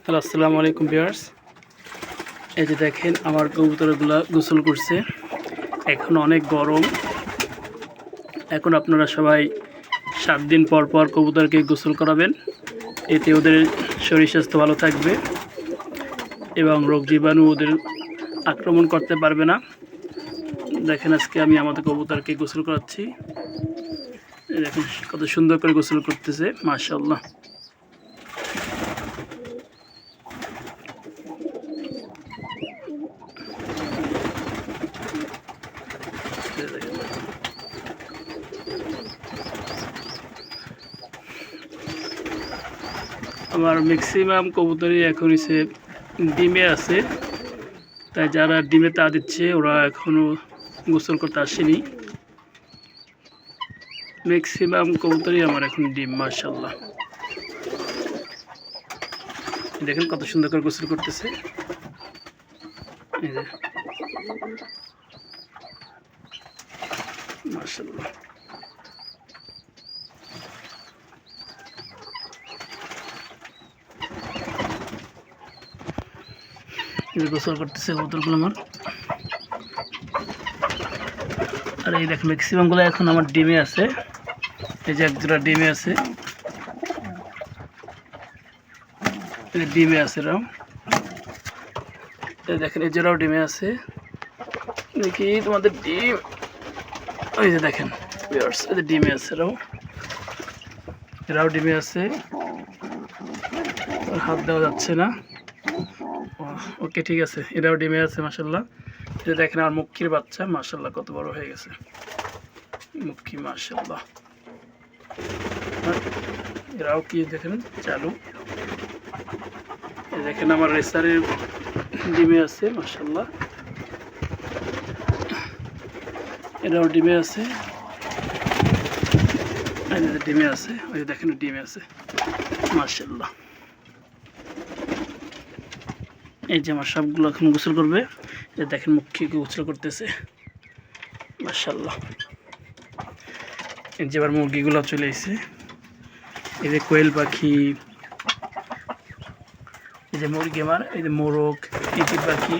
Hello, আসসালামু আলাইকুম viewers. এই যে দেখেন আমার কবুতরগুলা গোসল করছে। এখন অনেক গরম। এখন আপনারা সবাই 7 দিন পর পর কবুতরকে গোসল করাবেন। এতে ওদের শরীর স্বাস্থ্য ভালো থাকবে এবং রোগ জীবাণু ওদের আক্রমণ করতে পারবে না। দেখেন আজকে আমি আমাদের কবুতরকে গোসল করাচ্ছি। দেখেন কত সুন্দর করে গোসল করতেছে, মাশাআল্লাহ। আমার ম্যাক্সিমাম কবুতরই এখন এসে ডিমে আছে, তাই যারা ডিমে তা দিচ্ছে ওরা এখনও গোসল করতে আসেনি। ম্যাক্সিমাম কবুতরই আমার এখন ডিম, মাশাআল্লাহ। দেখেন কত সুন্দর করে গোসল করতেছে। এই যে মাশাআল্লাহ। গোসল করতেছে কবুতরগুলো আমার। আর এই দেখেন ম্যাক্সিমামগুলো এখন আমার ডিমে আছে। এই যে একজোড়া ডিমে আছে, ডিমে আছে এরাও। এই দেখেন এই জোড়াও ডিমে আছে। দেখি তোমাদের ডিম, ওই যে দেখেন ভিউয়ার্স, এই যে ডিমে আছে এরাও ডিমে আছে। হাত দেওয়া যাচ্ছে না। ওকে, ঠিক আছে, এরাও ডিমে আছে মাশাআল্লাহ। এটা দেখেন আমার মুখির বাচ্চা, মাশাআল্লাহ কত বড় হয়ে গেছে মুখি, মাশাআল্লাহ। এরাও কি দেখেন চালু। দেখেন আমার রেসারের ডিমে আছে, মাশাআল্লাহ। এরাও ডিমে আছে, ডিমে আছে, ওই দেখেন ডিমে আছে, মাশাআল্লাহ। এই যে আমার সবগুলো এখন গোসল করবে। এই দেখেন মুখিকে গোসল করতেছে, মাশাআল্লাহ। এই যে আবার মুরগিগুলো চলে এসেছে। এই যে কোয়েল পাখি, এই যে মুরগি আমার, এই যে মোরগ, টিটি পাখি,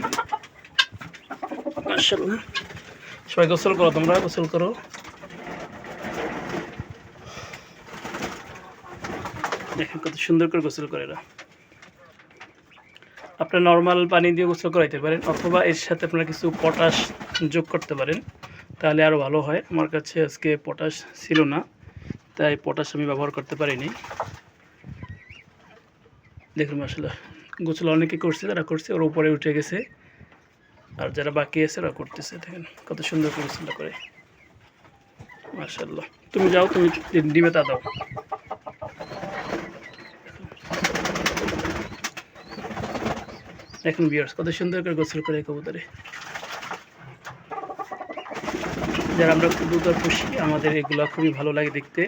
মাশাআল্লাহ। সবাই গোসল করো, তোমরা গোসল করো। দেখেন কত সুন্দর করে গোসল করে এরা। আপনারা নর্মাল পানি দিয়ে গোসল করাইতে পারেন, অথবা এর সাথে আপনারা কিছু পটাশ যোগ করতে পারেন, তাহলে আরও ভালো হয়। আমার কাছে আজকে পটাশ ছিল না, তাই পটাশ আমি ব্যবহার করতে পারিনি। দেখুন মাশাআল্লাহ, গোসল অনেকে করছে, তারা করছে, ওর উপরে উঠে গেছে, আর যারা বাকি আছে ওরা করতেছে। দেখেন কত সুন্দর করে গোসলটা করে, মাশাআল্লাহ। তুমি যাও, তুমি ডিমে তা দাও। দেখুন ভিউয়ার্স কত সুন্দর করে গোসল করে কবুতরে। যারা আমরা কবুতর পুষি, আমাদের এগুলো খুবই ভালো লাগে দেখতে।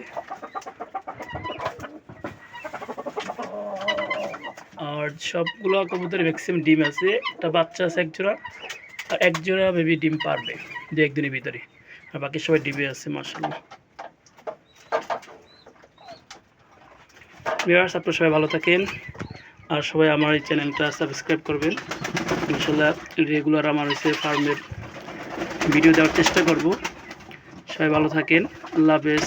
আর সবগুলো কবুতরে ম্যাক্সিমাম ডিম আছে, একটা বাচ্চা আছে এক জোড়া, আর এক জোড়া মেবি ডিম পারবে 2-1 দিনের ভিতরে, আর বাকি সবাই ডিমে আছে, মাশাআল্লাহ। ভিউয়ার্স আপনারা সবাই ভালো থাকেন, আর সবাই আমার এই চ্যানেলটা সাবস্ক্রাইব করবেন। ইনশাআল্লাহ রেগুলার আমার হচ্ছে ফার্মের ভিডিও দেওয়ার চেষ্টা করব। সবাই ভালো থাকেন, আল্লাহ হাফেজ।